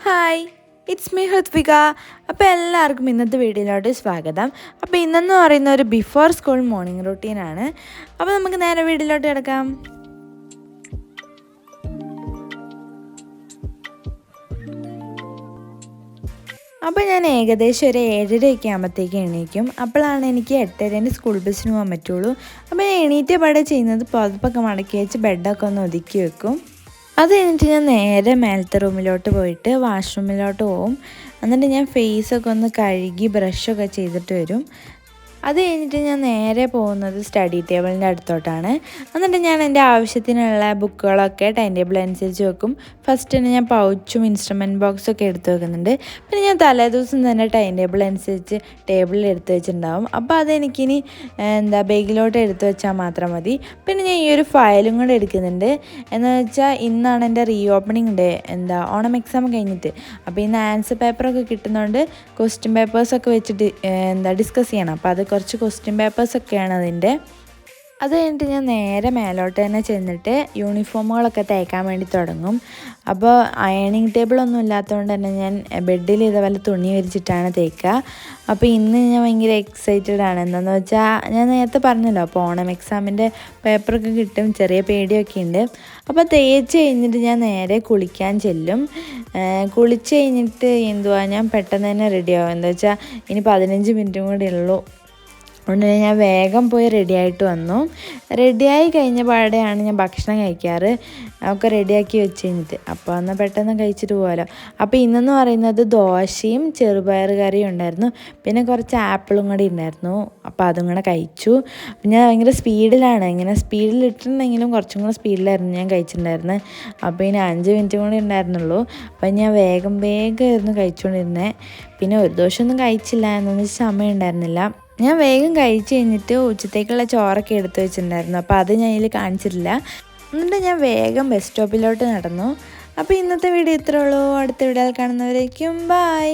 Hi, it's me ഹൃത്വിക. അപ്പോൾ എല്ലാവർക്കും ഇന്നത്തെ വീഡിയോയിലോട്ട് സ്വാഗതം. അപ്പോൾ ഇന്നെന്ന് പറയുന്ന ഒരു ബിഫോർ സ്കൂൾ മോർണിംഗ് റൂട്ടീനാണ്. അപ്പോൾ നമുക്ക് നേരെ വീഡിയോയിലോട്ട് കിടക്കാം. അപ്പോൾ ഞാൻ ഏകദേശം ഒരു 7:30 ആകുമ്പോഴത്തേക്ക് എണീക്കും. അപ്പോഴാണ് എനിക്ക് 8:30 സ്കൂൾ ബസ്സിന് പോകാൻ പറ്റുള്ളൂ. അപ്പോൾ ഞാൻ എണീറ്റ പാടെ ചെയ്യുന്നത് പുതപ്പൊക്കെ മടക്കി വെച്ച് ബെഡൊക്കെ ഒന്ന് ഒതുക്കി വെക്കും. അത് കഴിഞ്ഞിട്ട് ഞാൻ നേരെ മേലത്തെ റൂമിലോട്ട് പോയിട്ട് വാഷ്റൂമിലോട്ട് പോകും. എന്നിട്ട് ഞാൻ ഫേസൊക്കെ ഒന്ന് കഴുകി ബ്രഷൊക്കെ ചെയ്തിട്ട് വരും. അത് കഴിഞ്ഞിട്ട് ഞാൻ നേരെ പോകുന്നത് സ്റ്റഡി ടേബിളിൻ്റെ അടുത്തോട്ടാണ്. എന്നിട്ട് ഞാൻ എൻ്റെ ആവശ്യത്തിനുള്ള ബുക്കുകളൊക്കെ ടൈം ടേബിൾ അനുസരിച്ച് വെക്കും. ഫസ്റ്റ് തന്നെ ഞാൻ പൗച്ചും ഇൻസ്ട്രുമെൻറ്റ് ബോക്സൊക്കെ എടുത്ത് വെക്കുന്നുണ്ട്. പിന്നെ ഞാൻ തലേദിവസം തന്നെ ടൈം ടേബിൾ അനുസരിച്ച് ടേബിളിൽ എടുത്ത് വെച്ചിട്ടുണ്ടാവും. അപ്പോൾ അതെനിക്കിനി ബാഗിലോട്ട് എടുത്ത് വെച്ചാൽ മാത്രം മതി. പിന്നെ ഞാൻ ഈ ഒരു ഫയലും കൂടെ എടുക്കുന്നുണ്ട്. എന്ന് വെച്ചാൽ ഇന്നാണ് എൻ്റെ re opening day, Onam exam കഴിഞ്ഞിട്ട്. അപ്പോൾ ഇന്ന് ആൻസർ പേപ്പറൊക്കെ കിട്ടുന്നതുകൊണ്ട് ക്വസ്റ്റ്യൻ പേപ്പേഴ്സൊക്കെ വെച്ചിട്ട് ഡിസ്കസ് ചെയ്യണം. അപ്പോൾ അത് കുറച്ച് ക്വസ്റ്റ്യൻ പേപ്പേഴ്സൊക്കെയാണ് അതിൻ്റെ. അത് കഴിഞ്ഞിട്ട് ഞാൻ നേരെ മേലോട്ട് തന്നെ ചെന്നിട്ട് യൂണിഫോമുകളൊക്കെ തേക്കാൻ വേണ്ടി തുടങ്ങും. അപ്പോൾ അയണിങ് ടേബിളൊന്നും ഇല്ലാത്തതുകൊണ്ട് തന്നെ ഞാൻ ബെഡിൽ ഇതേപോലെ തുണി വിരിച്ചിട്ടാണ് തേക്കുക. അപ്പോൾ ഇന്ന് ഞാൻ ഭയങ്കര എക്സൈറ്റഡ് ആണ്. എന്താണെന്ന് വെച്ചാൽ ഞാൻ നേരത്തെ പറഞ്ഞല്ലോ, അപ്പോൾ ഓണം എക്സാമിൻ്റെ പേപ്പറൊക്കെ കിട്ടും, ചെറിയ പേടിയൊക്കെ ഉണ്ട്. അപ്പോൾ തേച്ച് കഴിഞ്ഞിട്ട് ഞാൻ നേരെ കുളിക്കാൻ ചെല്ലും. കുളിച്ച് കഴിഞ്ഞിട്ട് ഞാൻ പെട്ടെന്ന് തന്നെ റെഡിയാവും. എന്താ വെച്ചാൽ ഇനി 15 മിനിറ്റും കൂടി ഉള്ളൂ. അതുകൊണ്ട് ഞാൻ വേഗം പോയി റെഡിയായിട്ട് വന്നു. റെഡിയായി കഴിഞ്ഞ പാടെയാണ് ഞാൻ ഭക്ഷണം കഴിക്കാറ്, ഒക്കെ റെഡിയാക്കി വെച്ച് കഴിഞ്ഞിട്ട്. അപ്പോൾ എന്നാൽ പെട്ടെന്ന് കഴിച്ചിട്ട് പോകാമല്ലോ. അപ്പോൾ ഇന്നെന്ന് പറയുന്നത് ദോശയും ചെറുപയർ കറിയും ഉണ്ടായിരുന്നു. പിന്നെ കുറച്ച് ആപ്പിളും കൂടി ഉണ്ടായിരുന്നു. അപ്പോൾ അതും കൂടെ കഴിച്ചു. അപ്പം ഞാൻ ഭയങ്കര സ്പീഡിലാണ്, ഇങ്ങനെ സ്പീഡിലിട്ടിട്ടുണ്ടെങ്കിലും കുറച്ചും കൂടെ സ്പീഡിലായിരുന്നു ഞാൻ കഴിച്ചിട്ടുണ്ടായിരുന്നത്. അപ്പോൾ ഇനി 5 മിനിറ്റും കൂടി ഉണ്ടായിരുന്നുള്ളൂ. അപ്പം ഞാൻ വേഗമായിരുന്നു കഴിച്ചുകൊണ്ടിരുന്നത്. പിന്നെ ഒരു ദോശമൊന്നും കഴിച്ചില്ല, എന്നൊന്നും സമയം ഉണ്ടായിരുന്നില്ല. ഞാൻ വേഗം കഴിച്ച് കഴിഞ്ഞിട്ട് ഉച്ചത്തേക്കുള്ള ചോറൊക്കെ എടുത്ത് വെച്ചിട്ടുണ്ടായിരുന്നു. അപ്പോൾ അത് ഞാൻ ഇതിൽ കാണിച്ചിട്ടില്ല. എന്നിട്ട് ഞാൻ വേഗം ബസ് സ്റ്റോപ്പിലോട്ട് നടന്നു. അപ്പോൾ ഇന്നത്തെ വീഡിയോ ഇത്രേ ഉള്ളൂ. അടുത്ത വീഡിയോയിൽ കാണുന്നവരേക്കും ബൈ.